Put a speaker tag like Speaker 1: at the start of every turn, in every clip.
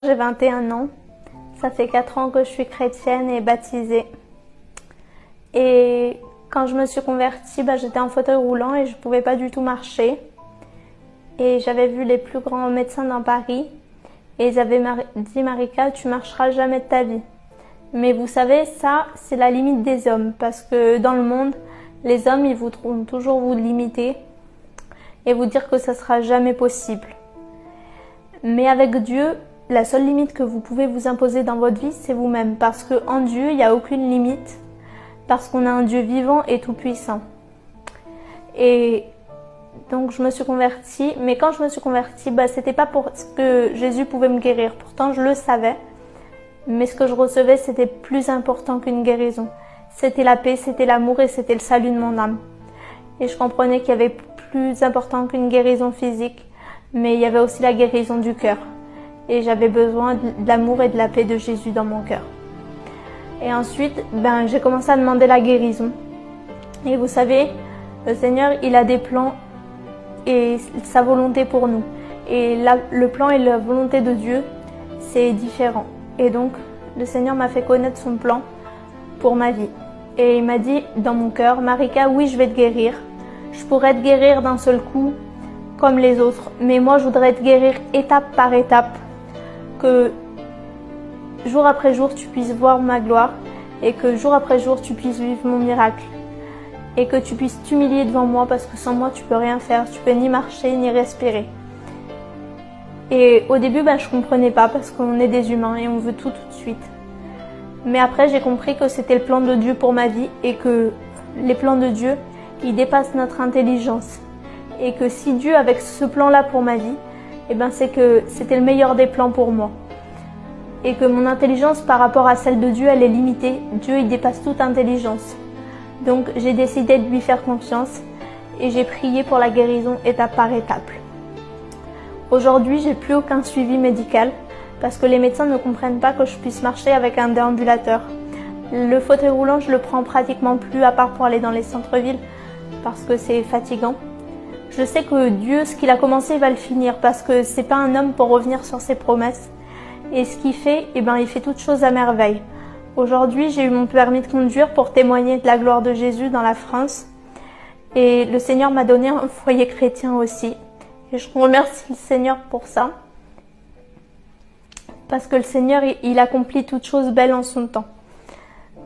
Speaker 1: J'ai 21 ans, ça fait 4 ans que je suis chrétienne et baptisée. Et quand je me suis convertie, j'étais en fauteuil roulant et je ne pouvais pas du tout marcher. Et j'avais vu les plus grands médecins dans Paris et ils avaient dit « Marika, tu marcheras jamais de ta vie ». Mais vous savez, ça, c'est la limite des hommes parce que dans le monde, les hommes, ils voudront toujours vous limiter et vous dire que ça ne sera jamais possible. Mais avec Dieu, la seule limite que vous pouvez vous imposer dans votre vie, c'est vous-même. Parce qu'en Dieu, il n'y a aucune limite. Parce qu'on a un Dieu vivant et tout-puissant. Et donc, je me suis convertie. Mais quand je me suis convertie, c'était pas parce que Jésus pouvait me guérir. Pourtant, je le savais. Mais ce que je recevais, c'était plus important qu'une guérison. C'était la paix, c'était l'amour et c'était le salut de mon âme. Et je comprenais qu'il y avait plus important qu'une guérison physique. Mais il y avait aussi la guérison du cœur. Et j'avais besoin de l'amour et de la paix de Jésus dans mon cœur. Et ensuite, j'ai commencé à demander la guérison. Et vous savez, le Seigneur, il a des plans et sa volonté pour nous. Et le plan et la volonté de Dieu, c'est différent. Et donc, le Seigneur m'a fait connaître son plan pour ma vie. Et il m'a dit dans mon cœur, Marika, oui, je vais te guérir. Je pourrais te guérir d'un seul coup, comme les autres. Mais moi, je voudrais te guérir étape par étape. Que jour après jour, tu puisses voir ma gloire et que jour après jour, tu puisses vivre mon miracle et que tu puisses t'humilier devant moi parce que sans moi, tu peux rien faire, tu peux ni marcher ni respirer. Et au début, je comprenais pas parce qu'on est des humains et on veut tout de suite. Mais après, j'ai compris que c'était le plan de Dieu pour ma vie et que les plans de Dieu, ils dépassent notre intelligence. Et que si Dieu, avec ce plan-là pour ma vie, c'est que c'était le meilleur des plans pour moi. Et que mon intelligence par rapport à celle de Dieu, elle est limitée. Dieu, il dépasse toute intelligence. Donc, j'ai décidé de lui faire confiance et j'ai prié pour la guérison étape par étape. Aujourd'hui, j'ai plus aucun suivi médical parce que les médecins ne comprennent pas que je puisse marcher avec un déambulateur. Le fauteuil roulant, je le prends pratiquement plus à part pour aller dans les centres-villes parce que c'est fatigant. Je sais que Dieu, ce qu'il a commencé, il va le finir parce que c'est pas un homme pour revenir sur ses promesses. Et ce qu'il fait, il fait toutes choses à merveille. Aujourd'hui, j'ai eu mon permis de conduire pour témoigner de la gloire de Jésus dans la France. Et le Seigneur m'a donné un foyer chrétien aussi. Et je remercie le Seigneur pour ça. Parce que le Seigneur, il accomplit toutes choses belles en son temps.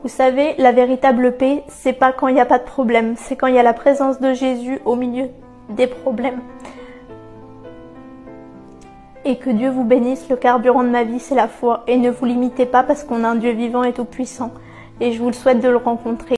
Speaker 1: Vous savez, la véritable paix, c'est pas quand il n'y a pas de problème. C'est quand il y a la présence de Jésus au milieu des problèmes. Et que Dieu vous bénisse, le carburant de ma vie c'est la foi. Et ne vous limitez pas parce qu'on a un Dieu vivant et tout puissant. Et je vous le souhaite de le rencontrer.